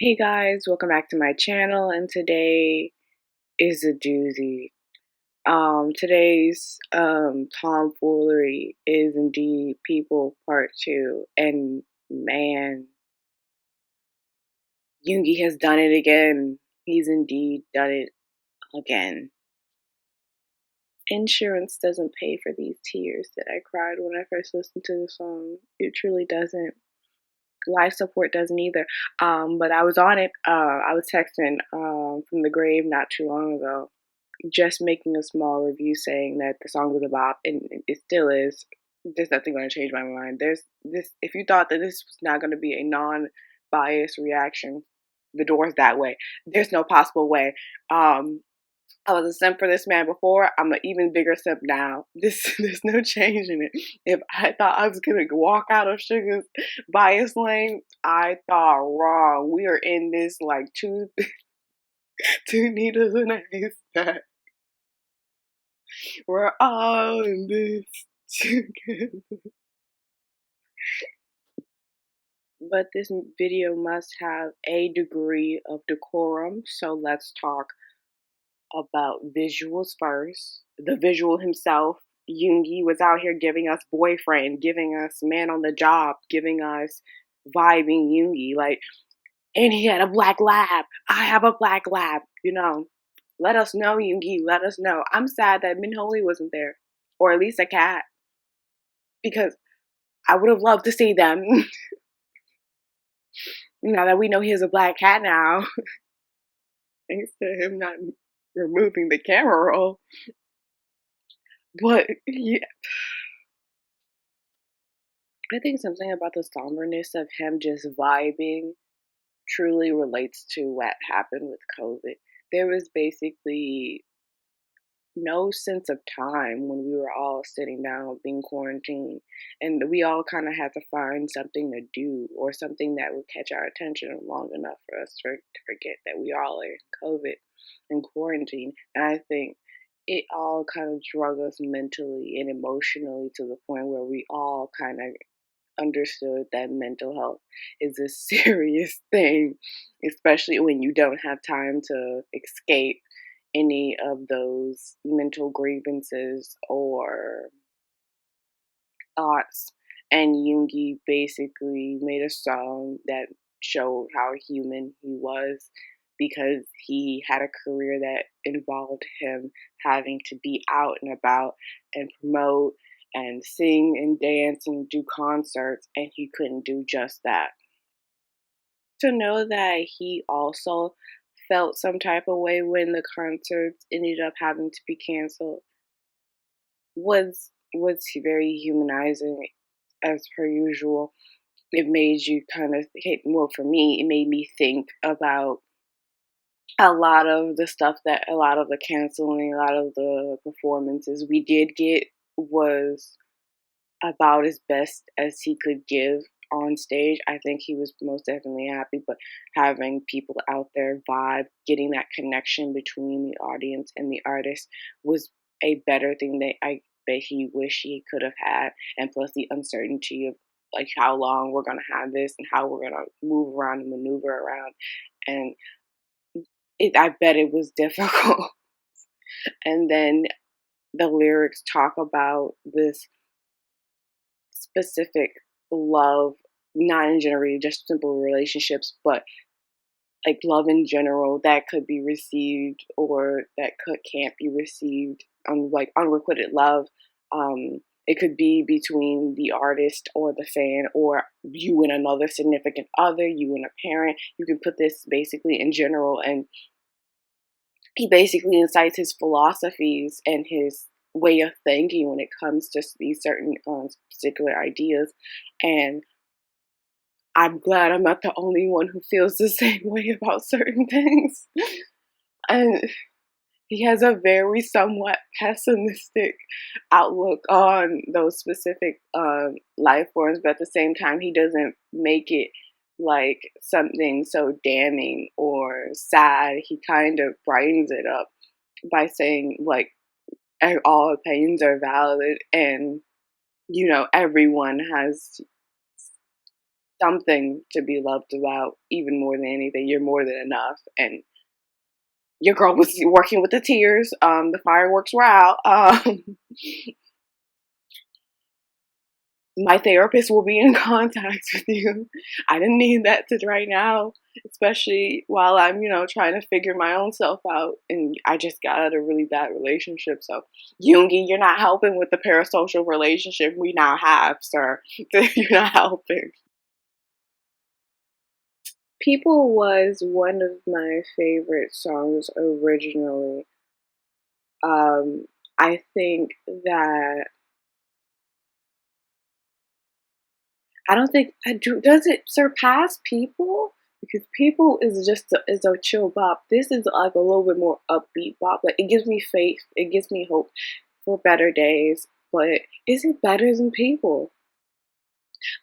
Hey guys, welcome back to my channel, and today is a doozy. Today's tomfoolery is indeed People Part 2, and man, Yoongi has done it again. He's indeed done it again. Insurance doesn't pay for these tears that I cried when I first listened to the song. It truly doesn't. Life support doesn't either. But I was on it. I was texting from the grave not too long ago, just making a small review saying that the song was a bop, and it still is. There's nothing going to change my mind. There's this. If you thought that this was not going to be a non-biased reaction, the door's that way. There's no possible way. I was a simp for this man before. I'm an even bigger simp now. There's no changing it. If I thought I was gonna walk out of Sugar's bias lane, I thought wrong. We are in this like two needles in a haystack. We're all in this together. But this video must have a degree of decorum, so let's talk about visuals first. The visual himself, Yoongi, was out here giving us boyfriend, giving us man on the job, giving us vibing Yoongi. Like, and he had a black lab. I have a black lab. Let us know, Yoongi. Let us know. I'm sad that Min Holy wasn't there, or at least a cat, because I would have loved to see them. Now that we know he has a black cat now, thanks to him not removing the camera roll. But yeah, I think something about the somberness of him just vibing truly relates to what happened with COVID. There was basically no sense of time when we were all sitting down being quarantined, and we all kind of had to find something to do or something that would catch our attention long enough for us to forget that we all are in COVID and quarantine. And I think it all kind of drug us mentally and emotionally to the point where we all kind of understood that mental health is a serious thing, especially when you don't have time to escape any of those mental grievances or thoughts. And Yoongi basically made a song that showed how human he was, because he had a career that involved him having to be out and about and promote and sing and dance and do concerts, and he couldn't do just that. To know that he also felt some type of way when the concerts ended up having to be canceled was very humanizing, as per usual. It made you kind of well, for me, it made me think about a lot of the stuff, that a lot of the canceling, a lot of the performances we did get was about as best as he could give on stage. I think he was most definitely happy, but having people out there vibe, getting that connection between the audience and the artist was a better thing that I bet he wish he could have had. And plus the uncertainty of like how long we're gonna have this and how we're gonna move around and maneuver around. And I bet it was difficult. And then the lyrics talk about this specific love, not in general just simple relationships, but like love in general that could be received or that can't be received, like unrequited love. It could be between the artist or the fan, or you and another significant other, you and a parent. You can put this basically in general, and he basically incites his philosophies and his way of thinking when it comes to these certain particular ideas. And I'm glad I'm not the only one who feels the same way about certain things. And he has a very somewhat pessimistic outlook on those specific life forms, but at the same time, he doesn't make it like something so damning or sad. He kind of brightens it up by saying, like, all opinions are valid, and everyone has something to be loved about, even more than anything. You're more than enough. And your girl was working with the tears. The fireworks were out. My therapist will be in contact with you. I didn't need that to right now, especially while I'm, trying to figure my own self out. And I just got out of a really bad relationship. So, Yoongi, you're not helping with the parasocial relationship we now have, sir. You're not helping. People was one of my favorite songs originally. I think that I don't think I do. Does it surpass People? Because People is just is a chill bop. This is like a little bit more upbeat bop. Like it gives me faith. It gives me hope for better days. But is it better than People?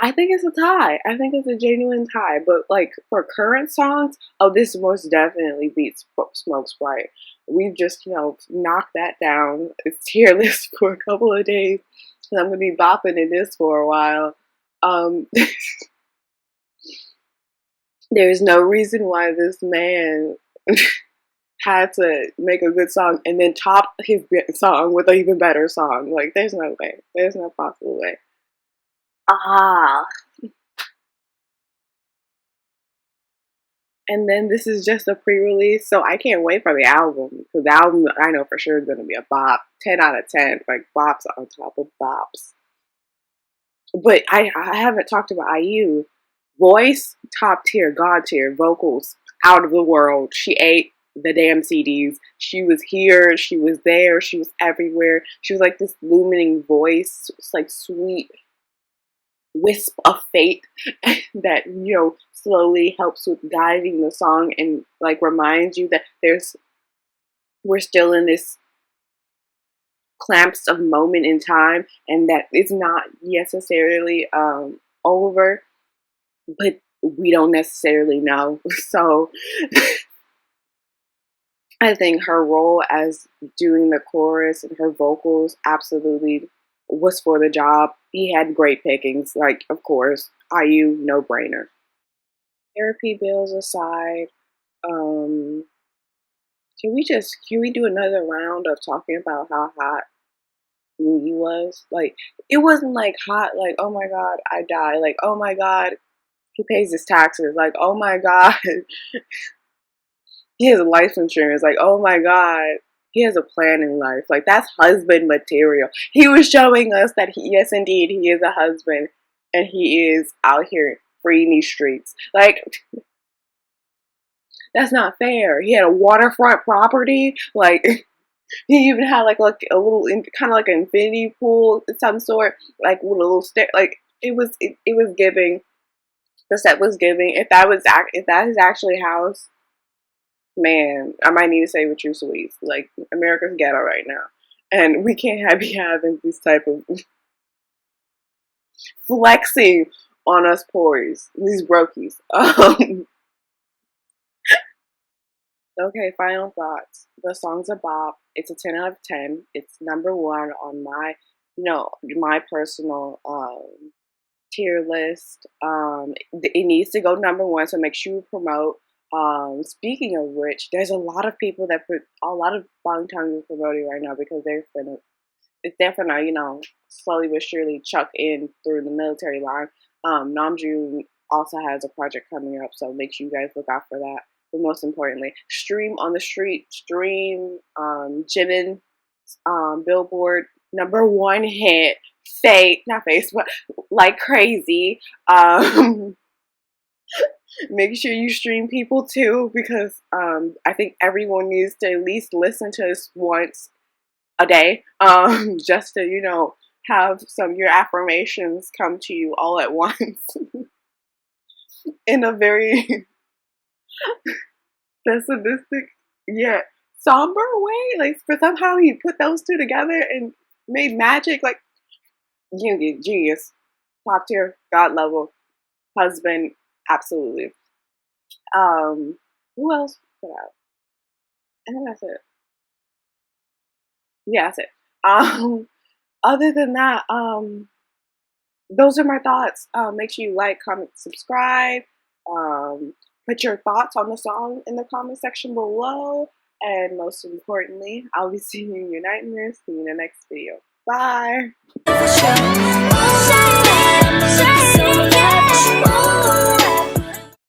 I think it's a tie. I think it's a genuine tie. But like for current songs, oh, this most definitely beats Smoke Sprite. We've just knocked that down. It's tier list for a couple of days, and I'm gonna be bopping in this for a while. Um, there's no reason why this man had to make a good song and then top his song with an even better song. Like, there's no way. There's no possible way. Ah. And then this is just a pre-release, so I can't wait for the album. Because the album, I know for sure, is going to be a bop. 10 out of 10. Like, bops on top of bops. But I haven't talked about IU. Voice, top tier, god tier. Vocals, out of the world. She ate the damn CDs. She was here, she was there, she was everywhere. She was like this illuminating voice. It's like sweet wisp of fate that, slowly helps with guiding the song and like reminds you that we're still in this clamps of moment in time and that it's not necessarily over, but we don't necessarily know. So I think her role as doing the chorus and her vocals absolutely was for the job. He had great pickings, like, of course, IU, no brainer. Therapy bills aside, um, can we do another round of talking about how hot Movie was? Like, it wasn't like hot, like, oh my god, I die. Like, oh my god, he pays his taxes. Like, oh my god, he has life insurance. Like, oh my god, he has a plan in life. Like, that's husband material. He was showing us that yes, indeed, he is a husband, and he is out here freeing these streets. Like, that's not fair. He had a waterfront property. Like, he even had like a little kind of like an infinity pool of some sort, like with a little stair. Like, it was giving. The set was giving. If that is actually house, man, I might need to say with True Sweets. Like, America's ghetto right now, and we can't be having this type of flexing on us poors, these brokies. Okay, final thoughts. The song's a bop. It's a 10 out of 10. It's number one on my, my personal tier list. It needs to go number one, so make sure you promote. Speaking of which, there's a lot of people that put a lot of Bangtan is promoting right now because it's there for now, slowly but surely chuck in through the military line. Namjoon also has a project coming up, so make sure you guys look out for that. But most importantly, stream on the street, stream Jimin, Billboard number one hit, not face, but like crazy. Make sure you stream People too, because I think everyone needs to at least listen to us once a day, just to have some of your affirmations come to you all at once in a very pessimistic yet somber way. Like, for somehow he put those two together and made magic. Like, genius, top tier, god level, husband, absolutely. Who else put out? I think that's it. Yeah, that's it. Other than that, those are my thoughts. Make sure you like, comment, subscribe. Put your thoughts on the song in the comment section below. And most importantly, I'll be seeing you in your nightmares. See you in the next video. Bye.